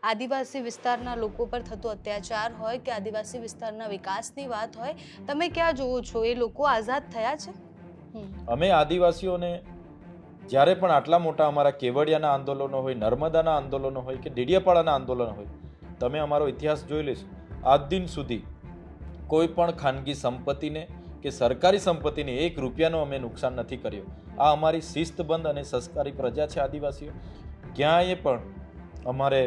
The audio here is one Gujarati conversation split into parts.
આદિવાસી વિસ્તારના લોકો પર થતો અત્યાચાર હોય કે આદિવાસી વિસ્તારના વિકાસની વાત હોય, તમે ક્યાં જોવો છો? એ લોકો આઝાદ થયા છે? અમે આદિવાસીઓને જ્યારે પણ આટલા મોટા અમારા કેવડિયાના આંદોલનો હોય, નર્મદાના આંદોલનો હોય કે ડેડિયાપાડાના આંદોલન હોય, તમે અમારો ઇતિહાસ જોઈ લેશો, આજ દિન સુધી કોઈ પણ ખાનગી સંપત્તિને કે સરકારી સંપત્તિને 1 રૂપિયાનો અમે નુકસાન નથી કર્યો. આ અમારી શિસ્તબંધ અને સંસ્કારી પ્રજા છે આદિવાસીઓ. ક્યાંય પણ અમારે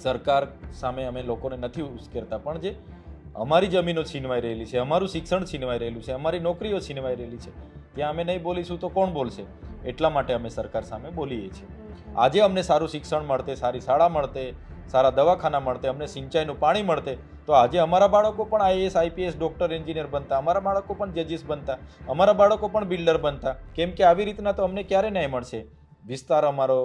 સરકાર સામે અમે લોકોને નથી ઉશ્કેરતા, પણ જે અમારી જમીનો છીનવાઈ રહેલી છે, અમારું શિક્ષણ છીનવાઈ રહેલું છે, અમારી નોકરીઓ છીનવાઈ રહેલી છે, ત્યાં અમે નહીં બોલીશું તો કોણ બોલશે? એટલા માટે અમે સરકાર સામે બોલીએ છીએ. આજે અમને સારું શિક્ષણ મળતે, સારી શાળા મળતે, સારા દવાખાના મળતે, અમને સિંચાઈનું પાણી મળતે, તો આજે અમારા બાળકો પણ આઈએએસ, આઈપીએસ, ડોક્ટર, એન્જિનિયર બનતા, અમારા બાળકો પણ જજીસ બનતા, અમારા બાળકો પણ બિલ્ડર બનતા. કેમ કે આવી રીતના તો અમને ક્યારે ન્યાય મળશે? વિસ્તાર અમારો,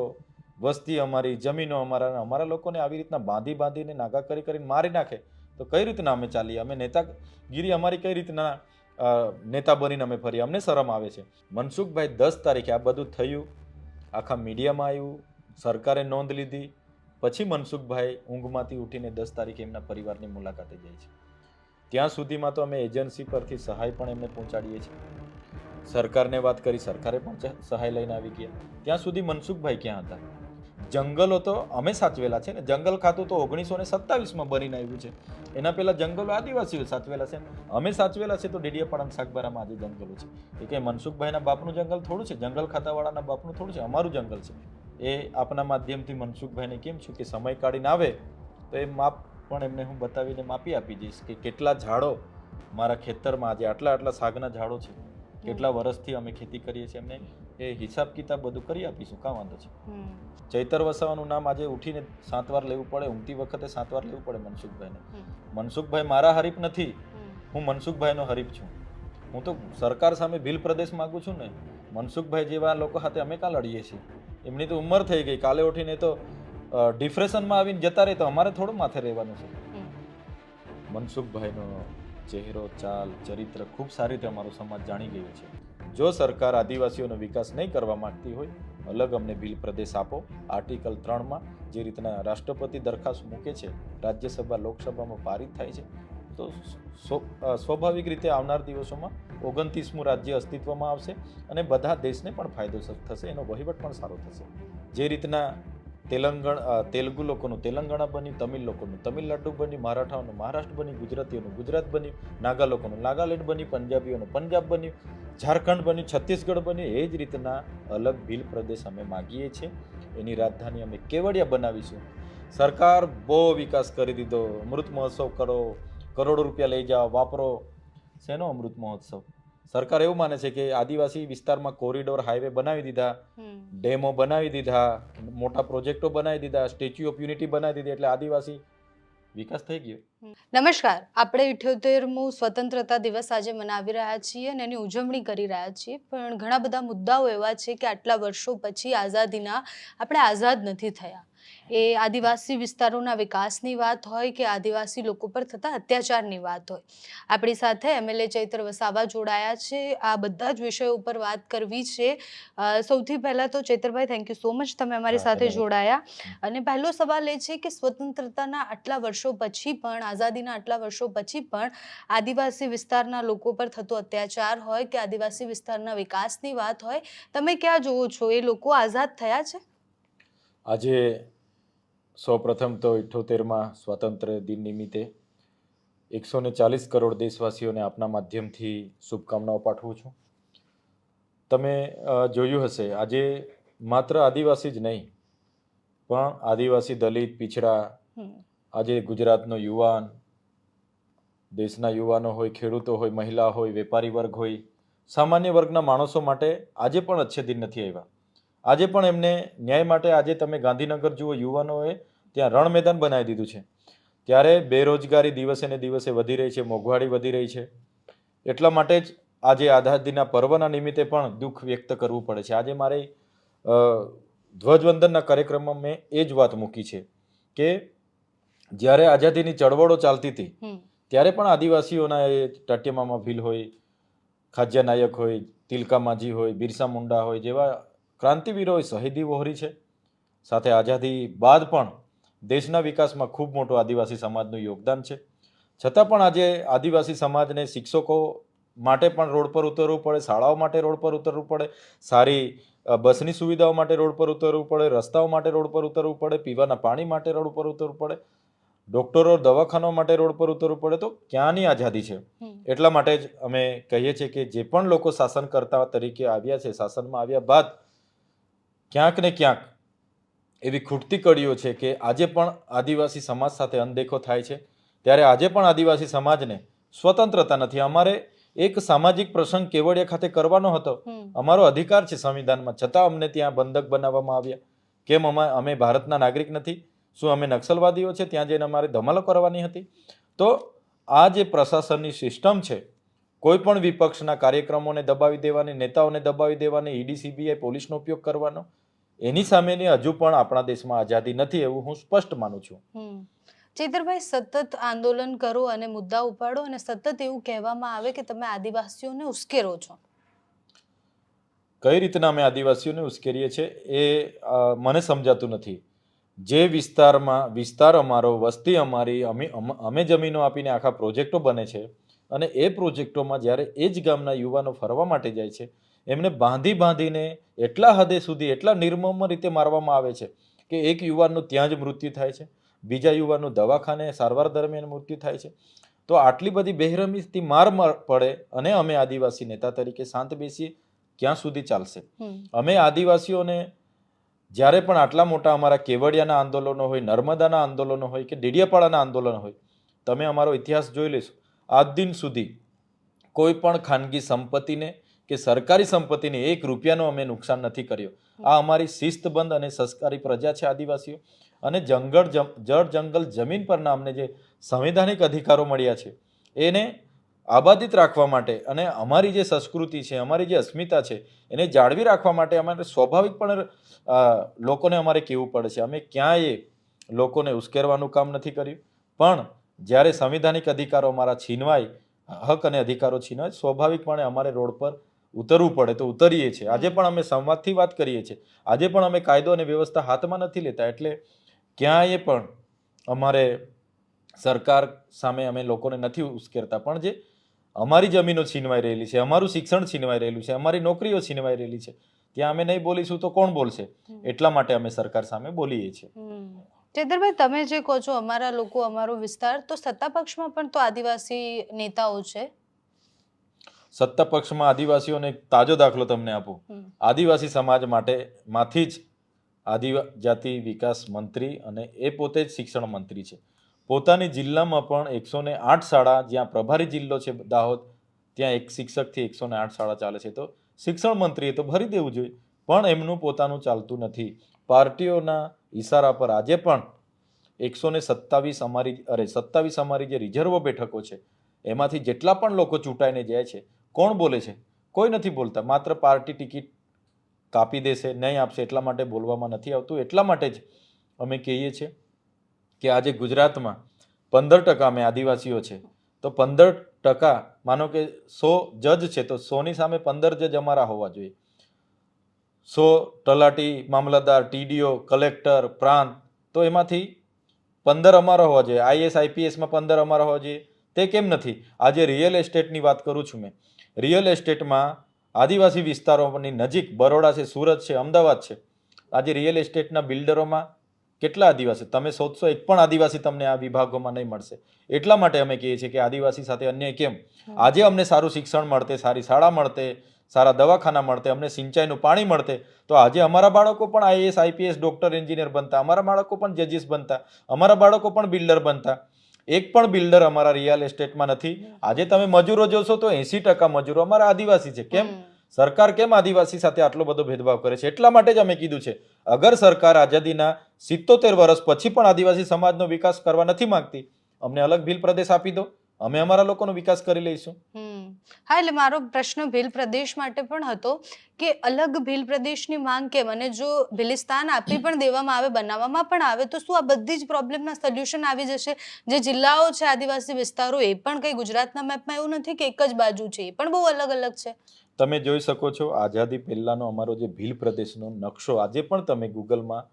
વસ્તી અમારી, જમીનો અમારા લોકોને આવી રીતના બાંધીને નાગા કરીને મારી નાખે તો કઈ રીતના અમે ચાલીએ? અમે નેતાગીરી અમારી કઈ રીતના નેતા બનીને અમે ફરીએ? અમને શરમ આવે છે. મનસુખભાઈ 10 તારીખે આ બધું થયું, આખા મીડિયામાં આવ્યું, સરકારે નોંધ લીધી, પછી મનસુખભાઈ ઊંઘમાંથી ઉઠીને 10 તારીખે એમના પરિવારની મુલાકાતે જાય છે. ત્યાં સુધીમાં તો અમે એજન્સી પરથી સહાય પણ એમને પહોંચાડીએ છીએ. સરકારને વાત કરી, સરકારે પણ સહાય લઈને આવી ગયા. ત્યાં સુધી મનસુખભાઈ ક્યાં હતા? જંગલો તો અમે સાચવેલા છે ને. જંગલ ખાતું તો 1927માં બનીને આવ્યું છે. એના પહેલા જંગલો આદિવાસીઓ સાચવેલા છે. અમે સાચવેલા છે તો ડેડિયાપાડા સાગબારામાં આજે જંગલો છે. એ કંઈ મનસુખભાઈના બાપનું જંગલ થોડું છે, જંગલ ખાતાવાળાના બાપનું થોડું છે, અમારું જંગલ છે. એ આપના માધ્યમથી મનસુખભાઈને કેમ છું કે સમય કાઢીને આવે તો એ માપ પણ એમને હું બતાવીને માપી આપી દઈશ કે કેટલા ઝાડો મારા ખેતરમાં આજે આટલા સાગના ઝાડો છે, કેટલા વર્ષથી અમે ખેતી કરીએ છીએ, એમને એ હિસાબ કિતાબ બધું કરી આપીશું. કાં વાંધો છે? ચૈતર વસાવાનું નામ આજે ઉઠીને 7 વાર લેવું પડે, ઊંઘતી વખતે 7 વાર લેવું પડે મનસુખભાઈને. મનસુખભાઈ મારા હરીફ નથી, હું મનસુખભાઈનો હરીફ છું. હું તો સરકાર સામે ભીલ પ્રદેશ માગું છું ને. મનસુખભાઈ જેવા લોકો સાથે અમે કાં લડીએ છીએ? એમની તો ઉંમર થઈ ગઈ, કાલે ઉઠીને તો ડિપ્રેશનમાં આવીને જતા રહે તો અમારે થોડું માથે રહેવાનું છે. મનસુખભાઈનો ચહેરો, ચાલ, ચરિત્ર ખૂબ સારી રીતે અમારો સમાજ જાણી ગયો છે. જો સરકાર આદિવાસીઓનો વિકાસ નહીં કરવા માંગતી હોય, અલગ અમને ભીલ પ્રદેશ આપો. આર્ટિકલ 3માં જે રીતના રાષ્ટ્રપતિ દરખાસ્ત મૂકે છે, રાજ્યસભા લોકસભામાં પારિત થાય છે, તો સ્વાભાવિક રીતે આવનાર દિવસોમાં 29મું રાજ્ય અસ્તિત્વમાં આવશે અને બધા દેશને પણ ફાયદો થશે, એનો વહીવટ પણ સારો થશે. જે રીતના તેલુગુ લોકોનું તેલંગાણા બન્યું, તમિલ લોકોનું તમિલનાડુ બન્યું, મરાઠાઓનું મહારાષ્ટ્ર બન્યું, ગુજરાતીઓનું ગુજરાત બન્યું, નાગા લોકોનું નાગાલેન્ડ બન્યું, પંજાબીઓનું પંજાબ બન્યું, ઝારખંડ બન્યું, છત્તીસગઢ બન્યું. એ જ રીતના અલગ ભીલ પ્રદેશ અમે માગીએ છીએ. એની રાજધાની અમે કેવડિયા બનાવીશું. સરકાર બહુ વિકાસ કરી દીધો, અમૃત મહોત્સવ કરો, કરોડો રૂપિયા લઈ જાઓ, વાપરો. શેનો અમૃત મહોત્સવ? સરકાર એવું માને છે કે આદિવાસી વિસ્તારમાં કોરિડોર, હાઈવે બનાવી દીધા, ડેમો બનાવી દીધા, મોટા પ્રોજેક્ટો બનાવી દીધા, સ્ટેચ્યુ ઓફ યુનિટી બનાવી દીધી એટલે આદિવાસી વિકાસ થઈ ગયો. નમસ્કાર. આપણે 78મો સ્વતંત્રતા દિવસ આજે મનાવી રહ્યા છીએ અને એની ઉજવણી કરી રહ્યા છીએ, પણ ઘણા બધા મુદ્દાઓ એવા છે કે આટલા વર્ષો પછી આઝાદીના આપણે આઝાદ નથી થયા. એ આદિવાસી વિસ્તારોના વિકાસની વાત હોય કે આદિવાસી લોકો પર થતા અત્યાચારની વાત હોય. આપણી સાથે એમએલએ ચૈતર વસાવા જોડાયા છે. આ બધા જ વિષયો ઉપર વાત કરવી છે. સૌથી પહેલા તો Chaitarbhai, thank you so much, તમે અમારી સાથે જોડાયા. અને પહેલો સવાલ એ છે કે સ્વતંત્રતાના આટલા વર્ષો પછી પણ, આઝાદીના આટલા વર્ષો પછી પણ આદિવાસી વિસ્તારના લોકો પર થતો અત્યાચાર હોય કે આદિવાસી વિસ્તારના વિકાસની વાત હોય, તમે ક્યાં જોવો છો? એ લોકો આઝાદ થયા છે? આજે સૌપ્રથમ તો 78માં સ્વાતંત્ર્ય દિન નિમિત્તે 140 કરોડ દેશવાસીઓને આપના માધ્યમથી શુભકામનાઓ પાઠવું છું. તમે જોયું હશે, આજે માત્ર આદિવાસી જ નહીં, પણ આદિવાસી, દલિત, પીછડા, આજે ગુજરાતનો યુવાન, દેશના યુવાનો હોય, ખેડૂતો હોય, મહિલા હોય, વેપારી વર્ગ હોય, સામાન્ય વર્ગના માણસો માટે આજે પણ અચ્છે દિન નથી આવ્યા. આજે પણ એમને ન્યાય માટે, આજે તમે ગાંધીનગર જુઓ, યુવાનોએ ત્યાં રણ મેદાન બનાવી દીધું છે. ત્યારે બેરોજગારી દિવસે ને દિવસે વધી રહી છે, મોંઘવારી વધી રહી છે. એટલા માટે જ આજે આઝાદીના પર્વના નિમિત્તે પણ દુઃખ વ્યક્ત કરવું પડે છે. આજે મારે ધ્વજવંદનના કાર્યક્રમમાં મેં એ જ વાત મૂકી છે કે જ્યારે આઝાદીની ચળવળો ચાલતી હતી ત્યારે પણ આદિવાસીઓના એ ટાટિયામામા ભીલ હોય, ખાજ્યા નાયક હોય, તિલકા માઝી હોય, બિરસા મુંડા હોય જેવા ક્રાંતિવીરોએ શહીદી વહોરી છે. સાથે આઝાદી બાદ પણ દેશના વિકાસમાં ખૂબ મોટું આદિવાસી સમાજનું યોગદાન છે. છતાં પણ આજે આદિવાસી સમાજને શિક્ષકો માટે પણ રોડ પર ઉતરવું પડે, શાળાઓ માટે રોડ પર ઉતરવું પડે, સારી બસની સુવિધાઓ માટે રોડ પર ઉતરવું પડે, રસ્તાઓ માટે રોડ પર ઉતરવું પડે, પીવાના પાણી માટે રોડ પર ઉતરવું પડે, ડોક્ટરો દવાખાનાઓ માટે રોડ પર ઉતરવું પડે. તો ક્યાંની આઝાદી છે? એટલા માટે જ અમે કહીએ છીએ કે જે પણ લોકો શાસનકર્તા તરીકે આવ્યા છે, શાસનમાં આવ્યા બાદ ક્યાંક ને ક્યાંક એવી ખૂટતી કડીઓ છે કે આજે પણ આદિવાસી સમાજ સાથે અનદેખો થાય છે. ત્યારે આજે પણ આદિવાસી સમાજને સ્વતંત્રતા નથી. અમારે એક સામાજિક પ્રસંગ કેવડિયા ખાતે કરવાનો હતો, અમારો અધિકાર છે સંવિધાનમાં, છતાં અમને ત્યાં બંધક બનાવવામાં આવ્યા. કેમ? અમે ભારતના નાગરિક નથી? શું અમે નક્સલવાદીઓ છે? ત્યાં જઈને અમારે ધમાલો કરવાની હતી? તો આ જે પ્રશાસનની સિસ્ટમ છે, કોઈ પણ વિપક્ષના કાર્યક્રમોને દબાવી દેવાની, નેતાઓને દબાવી દેવાની, ઈડી સીબીઆઈ પોલીસનો ઉપયોગ કરવાનો, એની સામેની હજુ પણ આપણા દેશમાં આઝાદી નથી, એવું હું સ્પષ્ટ માનું છું. ચૈતરભાઈ, સતત આંદોલન કરો અને મુદ્દા ઉપાડો અને સતત એવું કહેવામાં આવે કે તમે આદિવાસીઓને ઉશ્કેરો છો. કઈ રીતના અમે આદિવાસીઓને ઉશ્કેરીએ છીએ એ મને સમજાતું નથી. જે વિસ્તાર અમારો, વસ્તી અમારી, અમે જમીનો આપીને આખા પ્રોજેક્ટો બને છે અને એ પ્રોજેક્ટોમાં જ્યારે એ જ ગામના યુવાનો ફરવા માટે જાય છે, એમને બાંધીને એટલા હદે સુધી, એટલા નિર્મમ રીતે મારવામાં આવે છે કે એક યુવાનનું ત્યાં જ મૃત્યુ થાય છે, બીજા યુવાનનું દવાખાને સારવાર દરમિયાન મૃત્યુ થાય છે. તો આટલી બધી બેરહેમીથી માર પડે અને અમે આદિવાસી નેતા તરીકે શાંત બેસીએ, ક્યાં સુધી ચાલશે? અમે આદિવાસીઓને જ્યારે પણ આટલા મોટા અમારા કેવડિયાના આંદોલનો હોય, નર્મદાના આંદોલનો હોય કે ડેડિયાપાડાના આંદોલન હોય, તમે અમારો ઇતિહાસ જોઈ લેશો, આજ દિન સુધી કોઈ પણ ખાનગી સંપત્તિને કે સરકારી સંપત્તિને 1 રૂપિયાનો અમે નુકસાન નથી કર્યો. આ અમારી શિસ્તબંધ અને સંસ્કારી પ્રજા છે આદિવાસીઓ. અને જળ જંગલ જમીન પરના અમને જે સંવૈધાનિક અધિકારો મળ્યા છે એને આબાદિત રાખવા માટે અને અમારી જે સંસ્કૃતિ છે, અમારી જે અસ્મિતા છે, એને જાળવી રાખવા માટે અમારે સ્વાભાવિકપણે લોકોને અમારે કહેવું પડે છે. અમે ક્યાંય લોકોને ઉશ્કેરવાનું કામ નથી કર્યું, પણ જ્યારે સંવિધાનિક અધિકારો અમારા છીનવાય, હક અને અધિકારો છીનવાય, સ્વાભાવિકપણે અમારે રોડ પર ઉતરવું પડે તો ઉતરીએ છીએ. આજે પણ અમે સંવાદથી વાત કરીએ છીએ, આજે પણ અમે કાયદો અને વ્યવસ્થા હાથમાં નથી લેતા. એટલે ક્યાંય પણ અમારે સરકાર સામે અમે લોકોને નથી ઉશ્કેરતા, પણ જે અમારી જમીનો છીનવાઈ રહેલી છે, અમારું શિક્ષણ છીનવાઈ રહેલું છે, અમારી નોકરીઓ છીનવાઈ રહેલી છે, ત્યાં અમે નહીં બોલીશું તો કોણ બોલશે? એટલા માટે અમે સરકાર સામે બોલીએ છીએ. ચૈતરભાઈ, તમે જે કહો છો અમારા લોકો, અમારો વિસ્તાર, તો સત્તા પક્ષમાં પણ તો આદિવાસી નેતાઓ છે. સત્તા પક્ષમાં આદિવાસીઓને એક તાજો દાખલો તમને આપું. આદિવાસી સમાજ માંથી જ આદિજાતિ વિકાસ મંત્રી અને એ પોતે જ શિક્ષણ મંત્રી છે. પોતાની જિલ્લામાં પણ 108 શાળા, જ્યાં પ્રભારી જિલ્લો છે દાહોદ, ત્યાં એક શિક્ષકથી 108 શાળા ચાલે છે. તો શિક્ષણ મંત્રીએ તો ભરી દેવું જોઈએ, પણ એમનું પોતાનું ચાલતું નથી. પાર્ટીઓના ઈશારા પર આજે પણ 127 અમારી જે રિઝર્વ બેઠકો છે, એમાંથી જેટલા પણ લોકો ચૂંટાઈને જાય છે, કોણ બોલે છે? કોઈ નથી બોલતા. માત્ર પાર્ટી ટિકિટ કાપી દેશે, નહીં આપશે એટલા માટે બોલવામાં નથી આવતું. એટલા માટે જ અમે કહીએ છીએ કે આજે ગુજરાતમાં 15% અમે આદિવાસીઓ છે, તો 15%, માનો કે 100 જજ છે તો 100ની સામે 15 જજ અમારા હોવા જોઈએ. 100 તલાટી, મામલતદાર, ટીડીઓ, કલેક્ટર, પ્રાંત, તો એમાંથી 15 અમારા હોવા જોઈએ. આઈએસ આઈપીએસમાં 15 અમારા હોવા જોઈએ. તે કેમ નથી? આજે રિયલ એસ્ટેટની વાત કરું છું મેં. રિયલ એસ્ટેટમાં આદિવાસી વિસ્તારોની નજીક બરોડા છે, સુરત છે, અમદાવાદ છે, આજે રિયલ એસ્ટેટના બિલ્ડરોમાં કેટલા આદિવાસી? તમે શોધશો, એક પણ આદિવાસી તમને આ વિભાગોમાં નહીં મળશે. એટલા માટે અમે કહીએ છીએ કે આદિવાસી સાથે અન્યાય કેમ? આજે અમને સારું શિક્ષણ મળતે, સારી શાળા મળતે, સારા દવાખાના મળતે, અમને સિંચાઈનું પાણી મળતે, તો આજે અમારા બાળકો પણ આઈએએસ આઈપીએસ ડોક્ટર એન્જિનિયર બનતા, અમારા બાળકો પણ જજીસ બનતા, અમારા બાળકો પણ બિલ્ડર બનતા. એક પણ બિલ્ડર અમારા રિયલ એસ્ટેટમાં નથી. આજે તમે મજૂરો જોશો તો 80% મજૂરો અમારા આદિવાસી છે. કેમ? સરકાર કેમ આદિવાસી સાથે આટલો બધો ભેદભાવ કરે છે? એટલા માટે જ અમે કીધું છે, અગર સરકાર આઝાદીના 77 વર્ષ પછી પણ આદિવાસી સમાજનો વિકાસ કરવા નથી માંગતી, અમને અલગ ભીલ પ્રદેશ આપી દો, અમે અમારા લોકોનો વિકાસ કરી લઈશું. હા, એટલે મારો પ્રશ્ન ભીલ પ્રદેશ માટે પણ હતો કે અલગ ભીલ પ્રદેશની માંગ કેમ? અને જો ભીલિસ્તાન આપી પણ દેવામાં આવે, બનાવવામાં પણ આવે, તો શું આ બધી જ પ્રોબ્લેમના સોલ્યુશન આવી જશે? જે જિલ્લાઓ છે આદિવાસી વિસ્તારો, એ પણ કઈ ગુજરાતના મેપમાં એવું નથી કે એક જ બાજુ છે, એ પણ બહુ અલગ અલગ છે. તમે જોઈ શકો છો, આઝાદી પહેલાનો અમારો જે ભીલ પ્રદેશનો નકશો આજે પણ તમે ગૂગલમાં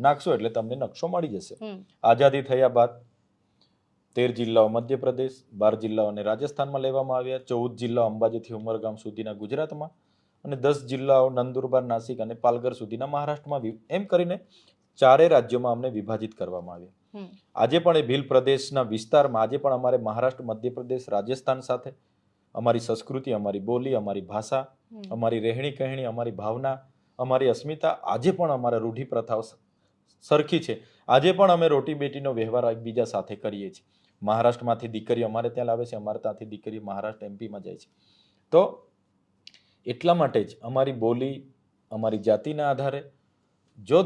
નાખશો એટલે તમને નકશો મળી જશે. આઝાદી થયા બાદ 13 જિલ્લાઓ મધ્યપ્રદેશ, 12 જિલ્લાઓને રાજસ્થાનમાં લેવામાં આવ્યા, 14 જિલ્લાઓ અંબાજીથી ઉમરગામ સુધીના ગુજરાતમાં અને 10 જિલ્લાઓ નંદુરબાર, નાસિક અને પાલઘર સુધીના મહારાષ્ટ્રમાં, એમ કરીને 4 રાજ્યોમાં અમને વિભાજિત કરવામાં આવ્યા. આજે પણ એ ભીલ પ્રદેશના વિસ્તારમાં આજે પણ અમારે મહારાષ્ટ્ર, મધ્યપ્રદેશ, રાજસ્થાન સાથે અમારી સંસ્કૃતિ, અમારી બોલી, અમારી ભાષા, અમારી રહેણી કહેણી, અમારી ભાવના, અમારી અસ્મિતા આજે પણ અમારા રૂઢિ પ્રથાઓ સરખી છે. આજે પણ અમે રોટી બેટીનો વ્યવહાર એકબીજા સાથે કરીએ છીએ. મહારાષ્ટ્રમાંથી દીકરીઓ અમારે ત્યાં લાવે છે, અમારે ત્યાંથી દીકરીઓ મહારાષ્ટ્ર, એમપીમાં જાય છે. તો એટલા માટે જ અમારી બોલી, અમારી જાતિના આધારે જો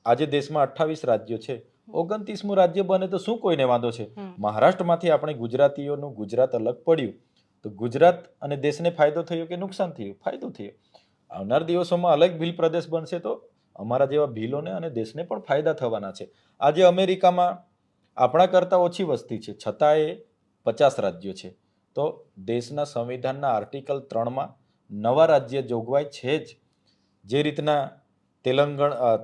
આજે દેશમાં 28 રાજ્યો છે, 29મું રાજ્ય બને તો શું કોઈને વાંધો છે? મહારાષ્ટ્રમાંથી આપણે ગુજરાતીઓનું ગુજરાત અલગ પડ્યું તો ગુજરાત અને દેશને ફાયદો થયો કે નુકસાન થયું? ફાયદો થયો. આવનાર દિવસોમાં અલગ ભીલ પ્રદેશ બનશે તો અમારા જેવા ભીલોને અને દેશને પણ ફાયદા થવાના છે. આજે અમેરિકામાં આપણા કરતાં ઓછી વસ્તી છે, છતાં એ 50 રાજ્યો છે. તો દેશના સંવિધાનના આર્ટિકલ 3માં નવા રાજ્ય જોગવાઈ છે જ. જે રીતના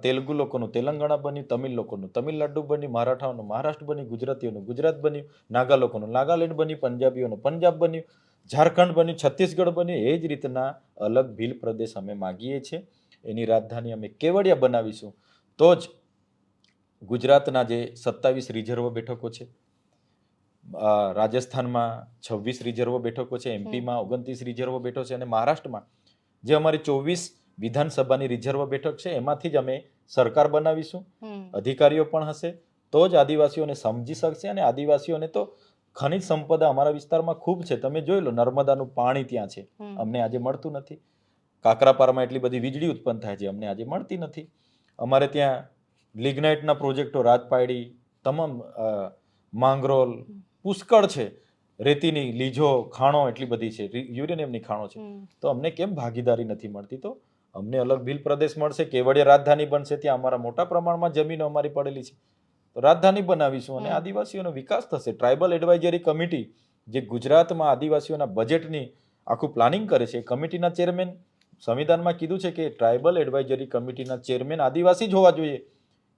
તેલુગુ લોકોનું તેલંગાણા બન્યું, તમિલ લોકોનું તમિલનાડુ બન્યું, મરાઠાઓનું મહારાષ્ટ્ર બન્યું, ગુજરાતીઓનું ગુજરાત બન્યું, નાગા લોકોનું નાગાલેન્ડ બન્યું, પંજાબીઓનું પંજાબ બન્યું, ઝારખંડ બન્યું, છત્તીસગઢ બન્યું. એ જ રીતના અલગ ભીલ પ્રદેશ અમે માગીએ છીએ. એની રાજધાની અમે કેવડિયા બનાવીશું તો જ ગુજરાતના જે 27 રિઝર્વ બેઠકો છે, રાજસ્થાનમાં 26 રિઝર્વ બેઠકો છે, એમપીમાં 29 રિઝર્વ બેઠકો છે અને મહારાષ્ટ્રમાં જે અમારી 24 વિધાનસભાની રિઝર્વ બેઠક છે એમાંથી જ અમે સરકાર બનાવીશું. અધિકારીઓ પણ હશે તો જ આદિવાસીઓને સમજી શકશે. અને આદિવાસીઓને તો ખનિજ સંપદા અમારા વિસ્તારમાં ખૂબ છે. તમે જોઈ લો, નર્મદાનું પાણી ત્યાં છે, અમને આજે મળતું નથી. કાકરાપારમાં એટલી બધી વીજળી ઉત્પન્ન થાય છે, અમને આજે મળતી નથી. અમારે ત્યાં લિગ્નાઇટના પ્રોજેક્ટો, રાજપાયડી, તમામ માંગરોલ પુષ્કળ છે. રેતીની લીજો ખાણો એટલી બધી છે, યુરેનિયમની ખાણો છે. તો અમને કેમ ભાગીદારી નથી મળતી? તો અમને અલગ ભીલ પ્રદેશ મળશે, કેવડિયા રાજધાની બનશે, ત્યાં અમારા મોટા પ્રમાણમાં જમીનો અમારી પડેલી છે, તો રાજધાની બનાવીશું અને આદિવાસીઓનો વિકાસ થશે. ટ્રાઇબલ એડવાઇઝરી કમિટી જે ગુજરાતમાં આદિવાસીઓના બજેટની આખું પ્લાનિંગ કરે છે, કમિટીના ચેરમેન સંવિધાનમાં કીધું છે કે ટ્રાઇબલ એડવાઇઝરી કમિટીના ચેરમેન આદિવાસી જ હોવા જોઈએ.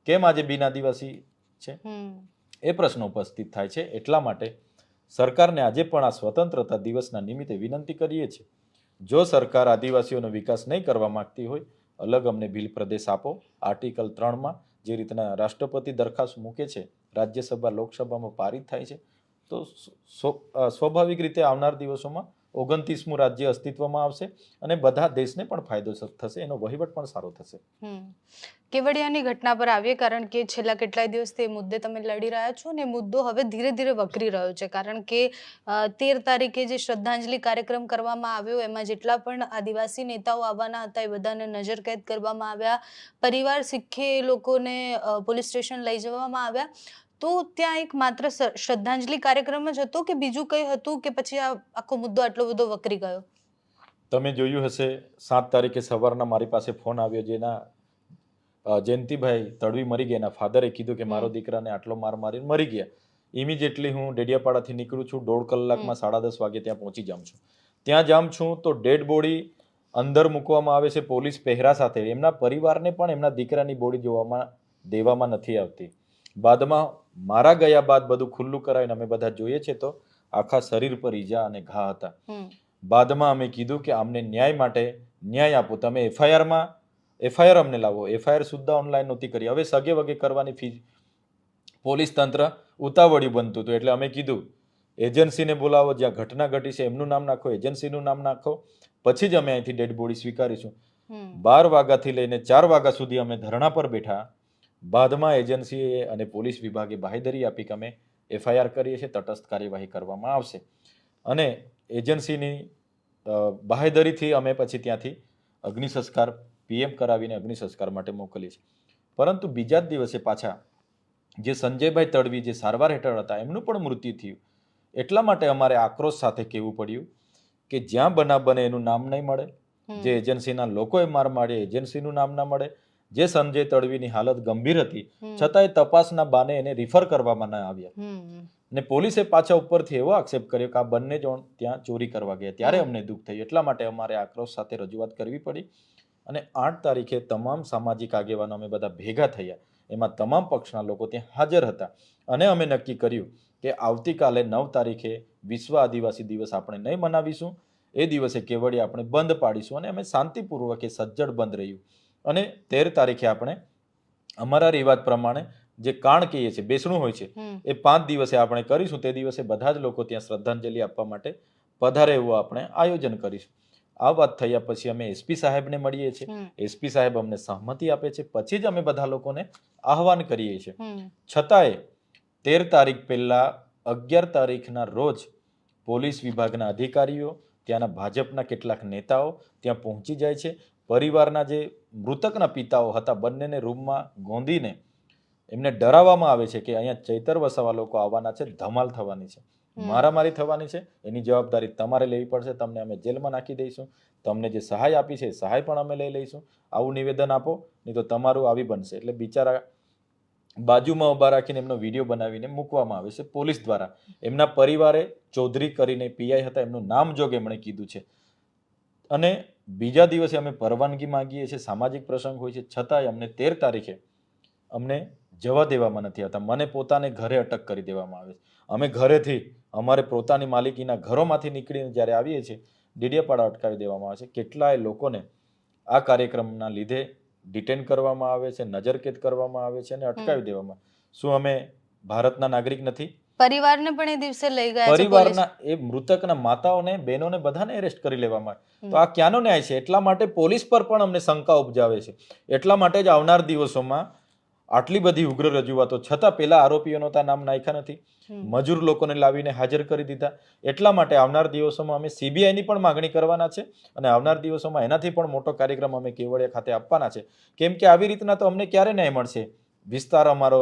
કેમ આજે બિન આદિવાસી છે? એ પ્રશ્ન ઉપસ્થિત થાય છે. એટલા માટે સરકારને આજે પણ આ સ્વતંત્રતા દિવસના નિમિત્તે વિનંતી કરીએ છીએ, જો સરકાર આદિવાસીઓનો વિકાસ નહીં કરવા માંગતી હોય, અલગ અમને ભીલ પ્રદેશ આપો. આર્ટિકલ 3માં જે રીતના રાષ્ટ્રપતિ દરખાસ્ત મૂકે છે, રાજ્યસભા લોકસભામાં પારિત થાય છે, તો સ્વાભાવિક રીતે આવનાર દિવસોમાં 29મું રાજ્ય અસ્તિત્વમાં આવશે અને બધા દેશને પણ ફાયદો થશે, એનો વહીવટ પણ સારો થશે. કેવડિયાની ઘટના પર આવીએ, કારણ કે છેલ્લા કેટલાય દિવસથી એ મુદ્દે તમે લડી રહ્યા છો અને મુદ્દો હવે ધીરે ધીરે વકરી રહ્યો છે. કારણ કે 13 તારીખે જે શ્રદ્ધાંજલિ કાર્યક્રમ કરવામાં આવ્યો એમાં જેટલા પણ આદિવાસી નેતાઓ આવવાના હતા એ બધાને નજરકેદ કરવામાં આવ્યા. પરિવાર સિક્ખે એ લોકોને પોલીસ સ્ટેશન લઈ જવામાં આવ્યા. તો ત્યાં એક માત્ર શ્રદ્ધાંજલિ કાર્યક્રમ જ હતો કે બીજું કંઈ હતું કે પછી આ આખો મુદ્દો આટલો બધો વકરી ગયો? તમે જોયું હશે, 7 તારીખે સવારના મારી પાસે ફોન આવ્યો, જેના જયંતિભાઈ તડવી મરી ગયા. એના ફાધરે કીધું કે મારો દીકરાને આટલો માર મારીને મરી ગયા. ઇમિડિયેટલી હું ડેડિયાપાડાથી નીકળું છું, 1.5 કલાકમાં 10:30 વાગે ત્યાં પહોંચી જાઉં છું. ત્યાં જામ છું તો ડેડ બોડી અંદર મૂકવામાં આવે છે પોલીસ પહેરા સાથે. એમના પરિવારને પણ એમના દીકરાની બોડી જોવામાં દેવામાં નથી આવતી. બાદમાં મારા ગયા બાદ બધું ખુલ્લું કરાવીને અમે બધા જોઈએ છે તો આખા શરીર પર ઈજા અને ઘા હતા. બાદમાં અમે કીધું કે અમને ન્યાય માટે ન્યાય આપો, તમે એફઆઈઆર અમને લાવો. એફઆઈઆર સુદ્ધા ઓનલાઈન નહોતી કરી. હવે સગે વગે કરવાની ફી પોલીસ તંત્ર ઉતાવળ્યું બનતું હતું. એટલે અમે કીધું એજન્સીને બોલાવો, જ્યાં ઘટના ઘટી છે એમનું નામ નાખો, એજન્સીનું નામ નાખો, પછી જ અમે અહીંથી ડેડ બોડી સ્વીકારીશું. 12 વાગ્યાથી લઈને 4 વાગ્યા સુધી અમે ધરણા પર બેઠા. બાદમાં એજન્સીએ અને પોલીસ વિભાગે બાહેધરી આપી કે અમે એફઆઈઆર કરીએ છીએ, તટસ્થ કાર્યવાહી કરવામાં આવશે. અને એજન્સીની બાહેધરીથી અમે પછી ત્યાંથી અગ્નિ સંસ્કાર પીએમ કરાવીને અગ્નિ સંસ્કાર માટે મોકલીએ છીએ. પરંતુ બીજા જ દિવસે પાછા જે સંજયભાઈ તડવી જે સારવાર હેઠળ હતા એમનું પણ મૃત્યુ થયું. એટલા માટે અમારે આક્રોશ સાથે કહેવું પડ્યું કે જ્યાં બનાવ બને એનું નામ નહીં મળે, જે એજન્સીના લોકોએ માર માર્યો એજન્સીનું નામ ના મળે. જે સંજય તડવીની હાલત ગંભીર હતી છતાંય તપાસના બાને એને રિફર કરવામાં ન આવ્યા. ને પોલીસે પાછા ઉપરથી એવો આક્ષેપ કર્યો કે આ બંને જણ ત્યાં ચોરી કરવા ગયા. ત્યારે અમને દુઃખ થયું. એટલા માટે અમારે આક્રોશ સાથે રજૂઆત કરવી પડી અને 8 તારીખે તમામ સામાજિક આગેવાનો અમે બધા ભેગા થયા. એમાં તમામ પક્ષના લોકો ત્યાં હાજર હતા અને અમે નક્કી કર્યું કે આવતીકાલે 9 તારીખે વિશ્વ આદિવાસી દિવસ આપણે નહીં મનાવીશું. એ દિવસે કેવડિયા આપણે બંધ પાડીશું અને અમે શાંતિપૂર્વક એ સજ્જડ બંધ રહ્યું. અને 13 તારીખે આપણે અમારા રિવાજ પ્રમાણે જે કાણ કહીએ છીએ, બેસણું હોય છે, એ 5 દિવસે આપણે કરીશું. તે દિવસે બધા જ લોકો ત્યાં શ્રદ્ધાંજલિ આપવા માટે પધારે એવું આપણે આયોજન કરીશું. આ વાત થયા પછી અમે એસપી સાહેબને મળીએ છીએ. એસપી સાહેબ અમને સહમતિ આપે છે. પછી જ અમે બધા લોકોને આહવાન કરીએ છીએ. છતાંય 13 તારીખ પહેલા 11 તારીખના રોજ પોલીસ વિભાગના અધિકારીઓ, ત્યાંના ભાજપના કેટલાક નેતાઓ ત્યાં પહોંચી જાય છે. પરિવારના જે મૃતકના પિતાઓ હતા બંનેને રૂમમાં ગોંધીને એમને ડરાવવામાં આવે છે કે અહીંયા ચૈતર વસાવા લોકો આવવાના છે, ધમાલ થવાની છે, મારામારી થવાની છે, એની જવાબદારી તમારે લેવી પડશે. તમને અમે જેલમાં નાખી દઈશું. તમને જે સહાય આપી છે એ સહાય પણ અમે લઈ લઈશું. આવું નિવેદન આપો, નહીં તો તમારું આવી બનશે. એટલે બિચારા બાજુમાં ઉભા રાખીને એમનો વિડીયો બનાવીને મૂકવામાં આવે છે પોલીસ દ્વારા. એમના પરિવારે ચૌધરી કરીને પીઆઈ હતા, એમનું નામ જોગ એમણે કીધું છે. અને બીજા દિવસે અમે પરવાનગી માંગીએ છીએ, સામાજિક પ્રસંગ હોય છે, છતાંય અમને 13 તારીખે અમને જવા દેવામાં નથી આવતા. મને પોતાને ઘરે અટક કરી દેવામાં આવે છે. અમે ઘરેથી અમારે પોતાની માલિકીના ઘરોમાંથી નીકળીને જ્યારે આવીએ છીએ, ડેડિયાપાડા અટકાવી દેવામાં આવે છે. કેટલાય લોકોને આ કાર્યક્રમના લીધે ડિટેન કરવામાં આવે છે, નજરકેદ કરવામાં આવે છે અને અટકાવી દેવામાં. શું અમે ભારતના નાગરિક નથી? પરિવારને પણ એ દિવસે લઈ ગયા છે પરિવારના એ મૃતકના માતાઓને, બહેનોને બધાને એરેસ્ટ કરી લેવામાં આવે. તો આ ક્યાંનો ન્યાય છે? એટલા માટે પોલીસ પર પણ અમને શંકા ઉપજાવે છે. એટલા માટે જ આવનાર દિવસોમાં આટલી બધી ઉગ્ર રજૂઆતો છતાં પેલા આરોપીઓનો તો નામ નાખ્યા નથી, મજૂર લોકોને લાવીને હાજર કરી દીધા. એટલા માટે આવનાર દિવસોમાં અમે સીબીઆઈની પણ માગણી કરવાના છે અને આવનાર દિવસોમાં એનાથી પણ મોટો કાર્યક્રમ અમે કેવડિયા ખાતે આપવાના છે. કેમ કે આવી રીતના તો અમને ક્યારે ન્યાય મળશે? વિસ્તાર અમારો,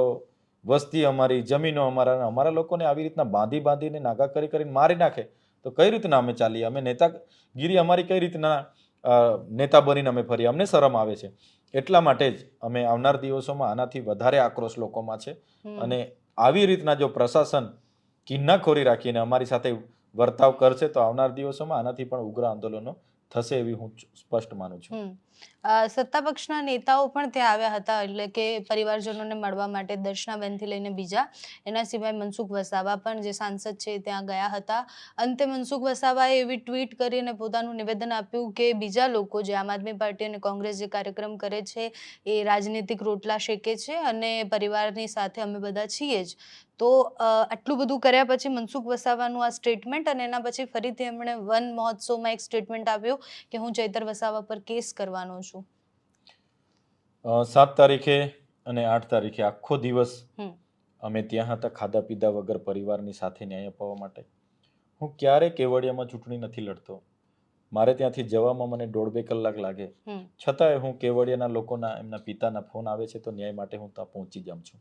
વસ્તી અમારી, જમીનો અમારા લોકોને આવી રીતના બાંધીને નાગા કરીને મારી નાખે તો કઈ રીતના અમે ચાલીએ? અમે નેતાગીરી અમારી કઈ રીતના નેતા બનીને અમે ફરીએ? અમને શરમ આવે છે. એટલા માટે જ અમે આવનાર દિવસોમાં આનાથી વધારે આક્રોશ લોકોમાં છે. અને આવી રીતના જો પ્રશાસન કિન્નાખોરી રાખીને અમારી સાથે વર્તાવ કરશે તો આવનાર દિવસોમાં આનાથી પણ ઉગ્ર આંદોલનો થશે એવી હું સ્પષ્ટ માનું છું. સત્તા પક્ષના નેતાઓ પણ ત્યાં આવ્યા હતા, એટલે કે પરિવારજનોને મળવા માટે, દર્શનાબેનથી લઈને બીજા. એના સિવાય મનસુખ વસાવા પણ જે સાંસદ છે ત્યાં ગયા હતા. અંતે મનસુખ વસાવાએ એવી ટ્વીટ કરીને પોતાનું નિવેદન આપ્યું કે બીજા લોકો જે આમ આદમી પાર્ટી અને કોંગ્રેસ જે કાર્યક્રમ કરે છે એ રાજનીતિક રોટલા શેકે છે અને પરિવારની સાથે અમે બધા છીએ જ. તો આટલું બધું કર્યા પછી મનસુખ વસાવાનું આ સ્ટેટમેન્ટ, અને એના પછી ફરીથી એમણે વન મહોત્સવમાં એક સ્ટેટમેન્ટ આપ્યું કે હું ચૈતર વસાવા પર કેસ કરવાનો છું. 7 તારીખે અને 8 તારીખે આખો દિવસ અમે ત્યાં હતા, ખાધા પીધા વગર પરિવારની સાથે ન્યાય અપાવવા માટે. હું ક્યારે કેવડિયામાં ચૂંટણી નથી લડતો. મારે ત્યાંથી જવામાં મને 1.5-2 કલાક લાગે. છતાંય હું કેવડિયાના લોકોના, એમના પિતાના ફોન આવે છે તો ન્યાય માટે હું ત્યાં પહોંચી જાઉં છું.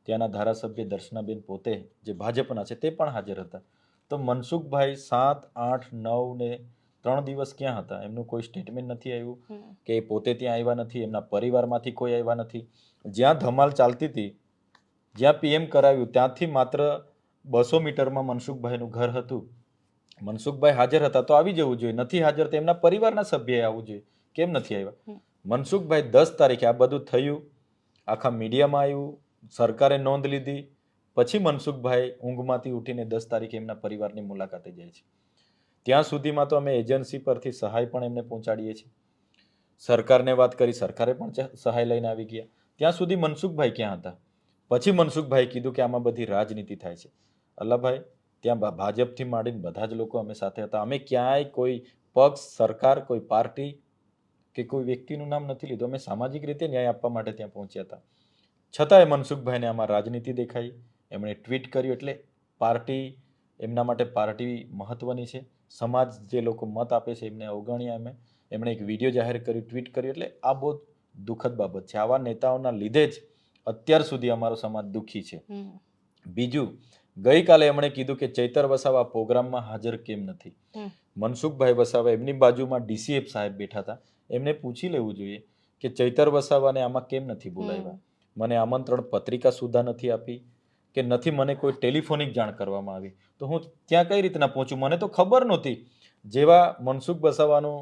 ત્યાંના ધારાસભ્ય દર્શનાબેન પોતે જે ભાજપના છે તે પણ હાજર હતા. તો મનસુખભાઈ 7, 8, 9 ને 3 દિવસ ક્યાં હતા? એમનું કોઈ સ્ટેટમેન્ટ નથી આવ્યું કે એ પોતે ત્યાં આવ્યા નથી, એમના પરિવારમાંથી કોઈ આવ્યા નથી. જ્યાં ધમાલ ચાલતી હતી, જ્યાં પીએમ કરાવ્યું, ત્યાંથી માત્ર 200 મીટરમાં મનસુખભાઈનું ઘર હતું. મનસુખભાઈ હાજર હતા તો આવી જવું જોઈએ. નથી હાજર તો એમના પરિવારના સભ્યએ આવવું જોઈએ. કેમ નથી આવ્યા? મનસુખભાઈ 10 તારીખે આ બધું થયું, આખા મીડિયામાં આવ્યું, સરકારે નોંધ લીધી. પછી મનસુખભાઈ ઊંઘમાંથી ઉઠીને 10 તારીખે એમના પરિવારની મુલાકાતે જાય છે. ત્યાં સુધીમાં તો અમે એજન્સી પરથી સહાય પણ એમને પહોંચાડીએ છીએ. સરકારને વાત કરી, સરકારે પણ સહાય લઈને આવી ગયા. ત્યાં સુધી મનસુખભાઈ ક્યાં હતા? પછી મનસુખભાઈ કીધું કે આમાં બધી રાજનીતિ થાય છે. અલ્લાભાઈ, ત્યાં ભાજપથી માંડીને બધા જ લોકો અમે સાથે હતા. અમે ક્યાંય કોઈ પક્ષ, સરકાર, કોઈ પાર્ટી કે કોઈ વ્યક્તિનું નામ નથી લીધું. અમે સામાજિક રીતે ન્યાય આપવા માટે ત્યાં પહોંચ્યા હતા. છતાંય મનસુખભાઈને આમાં રાજનીતિ દેખાઈ. એમણે ટ્વીટ કર્યું. એટલે પાર્ટી, એમના માટે પાર્ટી મહત્વની છે. સમાજ જે લોકો મત આપે છે એમને અવગણ્યા. એમણે એક વિડીયો જાહેર કર્યું, ટ્વીટ કર્યું. એટલે આ બહુ દુઃખદ બાબત છે. આવા નેતાઓના લીધે જ અત્યાર સુધી અમારો સમાજ દુઃખી છે. બીજું, ગઈકાલે એમણે કીધું કે ચૈતર વસાવા પ્રોગ્રામમાં હાજર કેમ નથી? મનસુખભાઈ વસાવા, એમની બાજુમાં ડીસીએફ સાહેબ બેઠા હતા. એમને પૂછી લેવું જોઈએ કે ચૈતર વસાવાને આમાં કેમ નથી બોલાવ્યા? મને આમંત્રણ પત્રિકા સુદ્ધા નથી આપી કે નથી મને કોઈ ટેલિફોનિક જાણ કરવામાં આવી. તો હું ત્યાં કઈ રીતના પહોંચું? મને તો ખબર નહોતી. જેવા મનસુખ વસાવાનું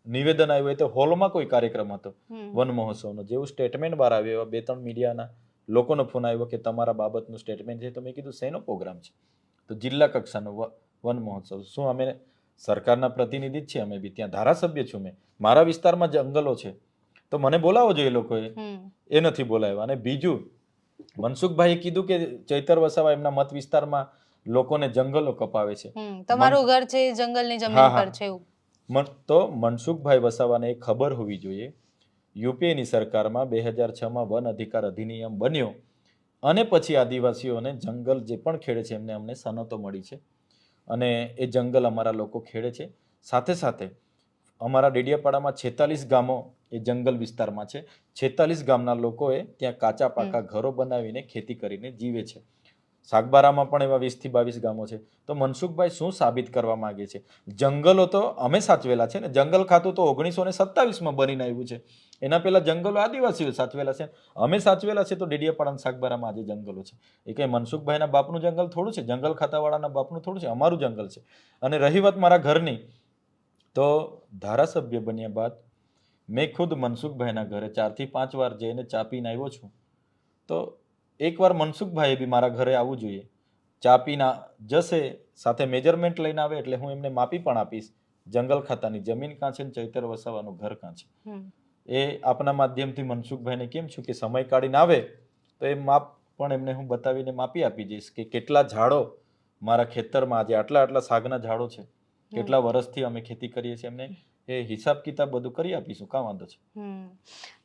નિવેદન આવ્યું હોય તો હોલમાં કોઈ કાર્યક્રમ હતો હમ. વન મહોત્સવનો, જેવું સ્ટેટમેન્ટ બહાર આવ્યું એવા 2-3 મીડિયાના લોકોનો ફોન આવ્યો કે તમારા બાબતનું સ્ટેટમેન્ટ છે. તો મેં કીધું શેનો પ્રોગ્રામ છે? તો જિલ્લા કક્ષાનો વન મહોત્સવ. શું અમે સરકારના પ્રતિનિધિ જ છીએ, અમે બી ત્યાં ધારાસભ્ય છું મેં, મારા વિસ્તારમાં જંગલો છે તો મને બોલાવો જોઈએ લોકોએ, એ નથી બોલાવ્યા. અને બીજું, મનસુખભાઈએ કીધું કે ચૈતર વસાવા એમના મત વિસ્તારમાં લોકોને જંગલો કપાવે છે. તમારું ઘર છે એ જંગલની હા, જમીન હા. પર છે એવું. તો મનસુખભાઈ વસાવાને એ ખબર હોવી જોઈએ, યુપીએની સરકારમાં 2006માં વન અધિકાર અધિનિયમ બન્યો અને પછી આદિવાસીઓને જંગલ જે પણ ખેડે છે એમને અમને સનતો મળી છે અને એ જંગલ અમારા લોકો ખેડે છે. સાથે સાથે અમારા ડેડિયાપાડામાં 46 ગામો એ જંગલ વિસ્તારમાં છે. 46 ગામના લોકોએ ત્યાં કાચા પાકા ઘરો બનાવીને ખેતી કરીને જીવે છે. સાગબારામાં પણ એવા 20 થી 22 ગામો છે. તો મનસુખભાઈ શું સાબિત કરવા માંગે છે? જંગલો તો અમે સાચવેલા છે ને, જંગલ ખાતું તો 1927માં બનીને આવ્યું છે. એના પહેલા જંગલો આદિવાસીઓ સાચવેલા છે, અમે સાચવેલા છે. તો ડેડિયાપાડા સાગબારામાં આજે જંગલો છે. એ કઈ મનસુખભાઈના બાપનું જંગલ થોડું છે, જંગલ ખાતાવાળાના બાપનું થોડું છે, અમારું જંગલ છે. અને રહી વાત મારા ઘરની, તો ધારાસભ્ય બન્યા બાદ મેં ખુદ મનસુખભાઈના ઘરે 4 થી 5 વાર જઈને ચા પીને આવ્યો છું. તો એકવાર મનસુખભાઈએ બી મારા ઘરે આવવું જોઈએ. ચા પીને જશે, સાથે મેજરમેન્ટ લઈને આવે એટલે હું એમને માપી પણ આપીશ જંગલ ખાતાની જમીન કાં છે ને ચૈતર વસાવાનું ઘર કાં છે. એ આપના માધ્યમથી મનસુખભાઈને કેમ છું કે સમય કાઢીને આવે તો એ માપ પણ એમને હું બતાવીને માપી આપી જઈશ કે કેટલા ઝાડો મારા ખેતરમાં આજે આટલા સાગના ઝાડો છે, કેટલા વર્ષથી અમે ખેતી કરીએ છીએ, એમને એ હિસાબ કિતાબ બધું કરી આપીશું. કાં વાંધો છે?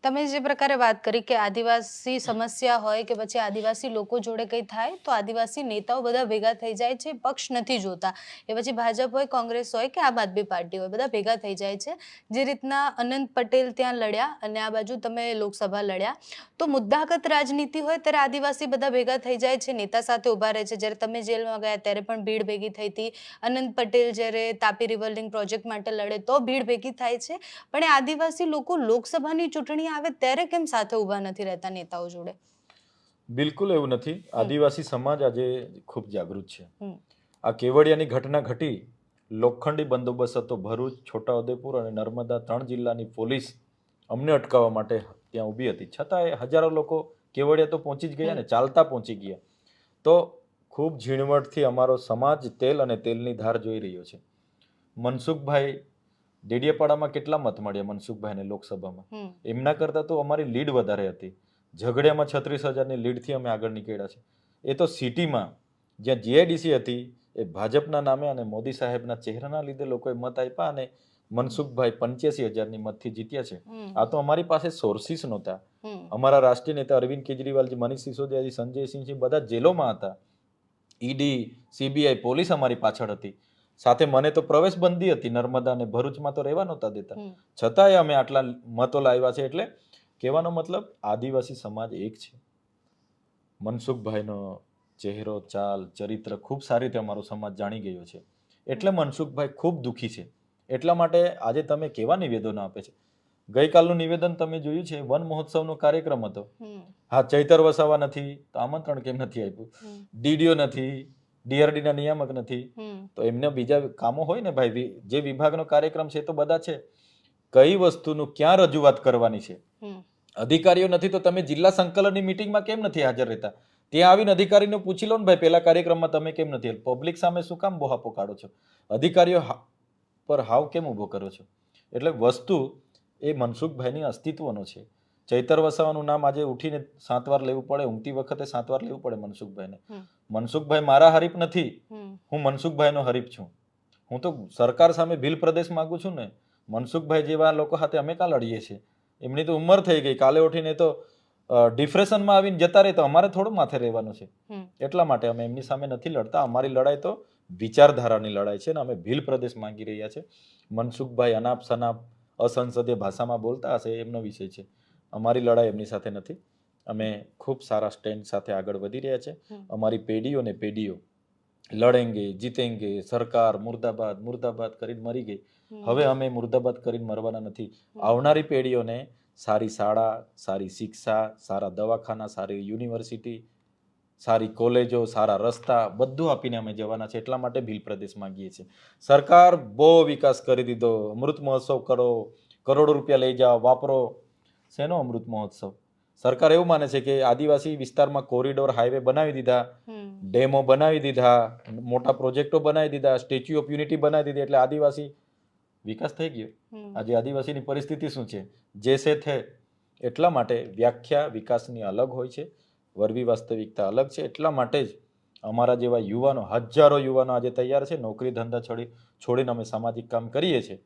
તમે જે પ્રકારે વાત કરી કે આદિવાસી સમસ્યા હોય કે પછી આદિવાસી લોકો જોડે કંઈ થાય તો આદિવાસી નેતાઓ બધા ભેગા થઈ જાય છે, પક્ષ નથી જોતા. એ પછી ભાજપ હોય, કોંગ્રેસ હોય કે આમ આદમી પાર્ટી હોય, બધા ભેગા થઈ જાય છે. જે રીતના અનંત પટેલ ત્યાં લડ્યા અને આ બાજુ તમે લોકસભા લડ્યા, તો મુદ્દાગત રાજનીતિ હોય ત્યારે આદિવાસી બધા ભેગા થઈ જાય છે, નેતા સાથે ઉભા રહે છે. જ્યારે તમે જેલમાં ગયા ત્યારે પણ ભીડ ભેગી થઈ હતી. અનંત પટેલ જ્યારે તાપી રિવરલિંગ પ્રોજેક્ટ માટે લડે તો ભીડ ભેગી થાય છે. પણ એ આદિવાસી લોકો લોકસભાની ચૂંટણી આવે ત્યારે કેમ સાથે ઊભા નથી રહેતા નેતાઓ જોડે? બિલકુલ એવું નથી. આદિવાસી સમાજ આજે ખૂબ જાગૃત છે. આ કેવડિયાની ઘટના ઘટી, લોખંડી બંદોબસ્ત હતો. ભરૂચ, છોટાઉદેપુર અને નર્મદા 3 જિલ્લાની પોલીસ અમને અટકાવવા માટે ત્યાં ઊભી હતી. છતાંય હજારો લોકો કેવડિયા તો પહોંચી જ ગયા ને, ચાલતા પહોંચી ગયા. તો ખૂબ ઝીણવટથી અમારો સમાજ તેલ અને તેલની ધાર જોઈ રહ્યો છે. મનસુખભાઈ ડેડિયાપાડામાં કેટલા મત મળ્યા મનસુખભાઈને લોકસભામાં? એમના કરતાં તો અમારી લીડ વધારે હતી. ઝઘડિયામાં 36,000ની લીડથી અમે આગળ નીકળ્યા છે. એ તો સિટીમાં જ્યાં જીઆઈડીસી હતી એ ભાજપના નામે અને મોદી સાહેબના ચહેરાના લીધે લોકોએ મત આપ્યા અને મનસુખભાઈ 85,000ની મતથી જીત્યા છે. આ તો અમારી પાસે સોર્સિસ નહોતા. અમારા રાષ્ટ્રીય નેતા અરવિંદ કેજરીવાલજી, મનીષ સિસોદિયાજી, સંજયસિંહજી બધા જેલોમાં હતા. ઈડી, સીબીઆઈ, પોલીસ અમારી પાછળ હતી. સાથે મને તો પ્રવેશ બંધી હતી. નર્મદા અને ભરૂચમાં તો રહેવા નહોતા દેતા. છતાંય અમે આટલા મતો લાવ્યા છે. એટલે કહેવાનો મતલબ, આદિવાસી સમાજ એક છે. મનસુખભાઈનો ચહેરો, ચાલ, ચરિત્ર ખૂબ સારી રીતે અમારો સમાજ જાણી ગયો છે. એટલે મનસુખભાઈ ખૂબ દુઃખી છે. એટલા માટે આજે તમે કેવા નિવેદનો આપે છે? ગઈકાલનું નિવેદન તમે જોયું છે, વન મહોત્સવનો કાર્યક્રમ હતો. હા, ચૈતર વસાવા નથી તો આમંત્રણ કેમ નથી આપ્યું? ડીડીઓ નથી, ડીઆરડીના નિયામક નથી, તો એમને બીજા કામો હોય ને ભાઈ. જે વિભાગનો કાર્યક્રમ છે તો બધા છે. કઈ વસ્તુનું ક્યાં રજૂઆત કરવાની છે? અધિકારીઓ નથી તો તમે જિલ્લા સંકલનની મીટિંગમાં કેમ નથી હાજર રહેતા? ત્યાં આવીને અધિકારીને પૂછી લો ને ભાઈ, પેલા કાર્યક્રમમાં તમે કેમ નથી? પબ્લિક સામે શું કામ બોહાપો કાઢો છો? અધિકારીઓ પર હાવ કેમ ઊભો કરો છો? એટલે વસ્તુ એ મનસુખભાઈની અસ્તિત્વનો છે. ચૈતર વસાવાનું નામ આજે ઉઠીને 7 વાર લેવું પડે, ઊંઘતી વખતે 7 વાર લેવું પડે મનસુખભાઈને. મનસુખભાઈ મારા હરીફ નથી, હું મનસુખભાઈનો હરીફ છું. હું તો સરકાર સામે ભીલ પ્રદેશ માંગુ છું ને. મનસુખભાઈ જેવા લોકો સાથે અમે કાં લડીએ છીએ? એમની તો ઉંમર થઈ ગઈ. કાલે ઉઠીને તો ડિપ્રેશનમાં આવીને જતા રહે તો અમારે થોડું માથે રહેવાનું છે. એટલા માટે અમે એમની સામે નથી લડતા. અમારી લડાઈ તો વિચારધારાની લડાઈ છે ને અમે ભીલ પ્રદેશ માંગી રહ્યા છે. મનસુખભાઈ અનાપ શનાપ અસંસદીય ભાષામાં બોલતા હશે, એમનો વિષય છે. અમારી લડાઈ એમની સાથે નથી. અમે ખૂબ સારા સ્ટેન્ડ સાથે આગળ વધી રહ્યા છે. અમારી પેઢીઓ લડેંગે, જીતેંગે, સરકાર મુર્દાબાદ મુર્દાબાદ કરીને મરી ગઈ. હવે અમે મુર્દાબાદ કરીને મરવાના નથી. આવનારી પેઢીઓને સારી શાળા, સારી શિક્ષા, સારા દવાખાના, સારી યુનિવર્સિટી, સારી કોલેજો, સારા રસ્તા બધું આપીને અમે જવાના છે. એટલા માટે ભીલ પ્રદેશ માંગીએ છીએ. સરકાર બહુ વિકાસ કરી દીધો. અમૃત મહોત્સવ કરો, કરોડો રૂપિયા લઈ જાઓ, વાપરો. શેનો અમૃત મહોત્સવ? સરકાર એવું માને છે કે આદિવાસી વિસ્તારમાં કોરિડોર હાઈવે બનાવી દીધા, ડેમો બનાવી દીધા, મોટા પ્રોજેક્ટો બનાવી દીધા, સ્ટેચ્યુ ઓફ યુનિટી બનાવી દીધી એટલે આદિવાસી વિકાસ થઈ ગયો. આજે આદિવાસીની પરિસ્થિતિ શું છે? જે છે તે. એટલા માટે વ્યાખ્યા વિકાસની અલગ હોય છે, વરવી વાસ્તવિકતા અલગ છે. એટલા માટે જ અમારા જેવા યુવાનો, હજારો યુવાનો આજે તૈયાર છે નોકરી ધંધા છોડીને અમે સામાજિક કામ કરીએ છીએ.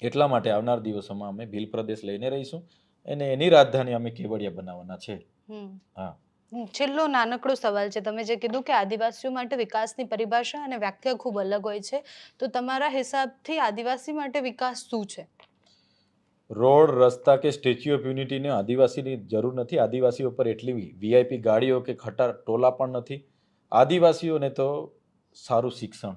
એટલા માટે આવનાર દિવસોમાં અમે ભીલ પ્રદેશ લઈને રહીશું અને એની રાજધાની અમે કેવડિયા બનાવવાના છે. હા. છેલ્લો નાનકડો સવાલ છે. તમે જે કીધું કે આદિવાસીઓ માટે વિકાસની પરિભાષા અને વ્યાખ્યા ખૂબ અલગ હોય છે, તો તમારા હિસાબથી આદિવાસી માટે વિકાસ શું છે? રોડ, રસ્તા કે સ્ટેચ્યુ ઓફ યુનિટીને આદિવાસીની જરૂર નથી. આદિવાસીઓ પર એટલી વીઆઈપી ગાડીઓ કે ખટાર ટોલા પણ નથી. આદિવાસીઓને તો સારું શિક્ષણ.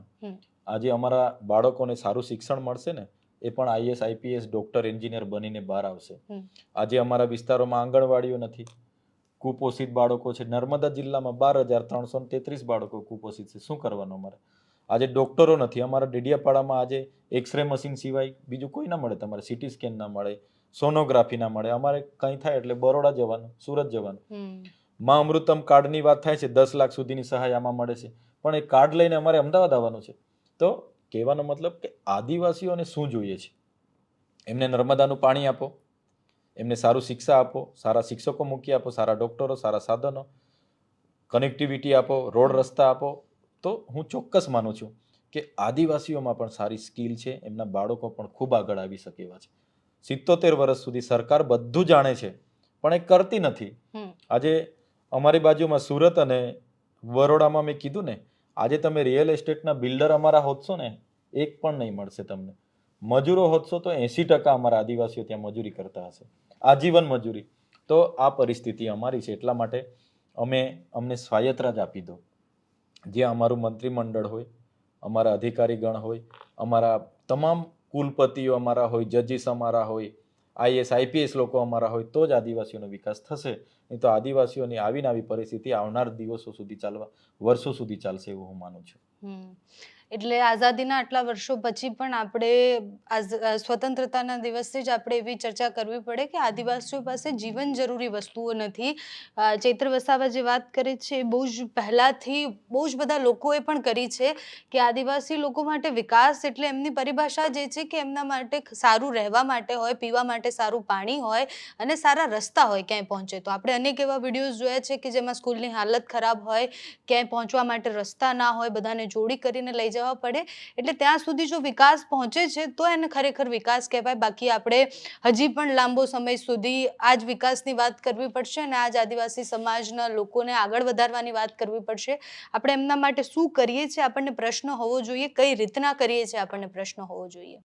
આજે અમારા બાળકોને સારું શિક્ષણ મળશે ને, એ પણ આઈએસ, આઈપીએસ, ડોક્ટર, એન્જિનિયર બનીને બહાર આવશે. આજે અમારા વિસ્તારોમાં આંગણવાડીઓ નથી. કુપોષિત બાળકો છે. નર્મદા જિલ્લામાં 12,333 બાળકો કુપોષિત છે. શું કરવાનું અમારે? આજે ડોક્ટરો નથી. અમારા ડેડિયાપાડામાં આજે એક્સરે મશીન સિવાય બીજું કોઈ ના મળે. તમારે સીટી સ્કેન ના મળે, સોનોગ્રાફી ના મળે. અમારે કંઈ થાય એટલે બરોડા જવાનું, સુરત જવાનું. માં અમૃતમ કાર્ડની વાત થાય છે, 10 લાખ સુધીની સહાય આમાં મળે છે, પણ એ કાર્ડ લઈને અમારે અમદાવાદ આવવાનું છે. તો કહેવાનો મતલબ કે આદિવાસીઓને શું જોઈએ છે? એમને નર્મદાનું પાણી આપો, એમને સારું શિક્ષા આપો, સારા શિક્ષકો મૂકી આપો, સારા ડોક્ટરો, સારા સાધનો, કનેક્ટિવિટી આપો, રોડ રસ્તા આપો. તો હું ચોક્કસ માનું છું કે આદિવાસીઓમાં પણ સારી સ્કિલ છે. એમના બાળકો પણ ખૂબ આગળ આવી શકે એવા છે. 77 વર્ષ સુધી સરકાર બધું જાણે છે પણ એ કરતી નથી. આજે અમારી બાજુમાં સુરત અને બરોડામાં મેં કીધું ને, આજે તમે રિયલ એસ્ટેટના બિલ્ડર અમારા હોતશો ને, એક પણ નહીં મળશે તમને. મજૂરો હોતશો તો 80% અમારા આદિવાસીઓ ત્યાં મજૂરી કરતા હશે, આજીવન મજૂરી. તો આ પરિસ્થિતિ અમારી છે. એટલા માટે અમને સ્વાયત્તતા જ આપી દો. જ્યાં અમારું મંત્રીમંડળ હોય, અમારા અધિકારીગણ હોય, અમારા તમામ કુલપતિઓ અમારા હોય, જજીસ અમારા હોય, આઈએસ, આઈપીએસ લોકો અમારા હોય, તો જ આદિવાસીઓનો વિકાસ થશે. નહીં તો આદિવાસીઓની આવીને આવી પરિસ્થિતિ આવનાર દિવસો સુધી વર્ષો સુધી ચાલશે એવું હું માનું છું. એટલે આઝાદીના આટલા વર્ષો પછી પણ આપણે સ્વતંત્રતાના દિવસથી જ આપણે એવી ચર્ચા કરવી પડે કે આદિવાસીઓ પાસે જીવન જરૂરી વસ્તુઓ નથી. ચૈત્ર વસાવા જે વાત કરે છે એ બહુ જ પહેલાંથી બહુ જ બધા લોકોએ પણ કરી છે કે આદિવાસી લોકો માટે વિકાસ એટલે એમની પરિભાષા જે છે કે એમના માટે સારું રહેવા માટે હોય, પીવા માટે સારું પાણી હોય અને સારા રસ્તા હોય ક્યાંય પહોંચે તો. આપણે અનેક એવા વિડીયોઝ જોયા છે કે જેમાં સ્કૂલની હાલત ખરાબ હોય, ક્યાંય પહોંચવા માટે રસ્તા ના હોય, બધાને જોડી કરીને લઈ જવા પડે. એટલે ત્યાં સુધી જો વિકાસ પહોંચે છે તો એને ખરેખર વિકાસ કહેવાય. બાકી આપણે હજી પણ લાંબો સમય સુધી આ જ વિકાસની વાત કરવી પડશે અને આ જ આદિવાસી સમાજના લોકોને આગળ વધારવાની વાત કરવી પડશે. આપણે એમના માટે શું કરીએ છીએ આપણને પ્રશ્ન હોવો જોઈએ, કઈ રીતના કરીએ છીએ આપણને પ્રશ્ન હોવો જોઈએ.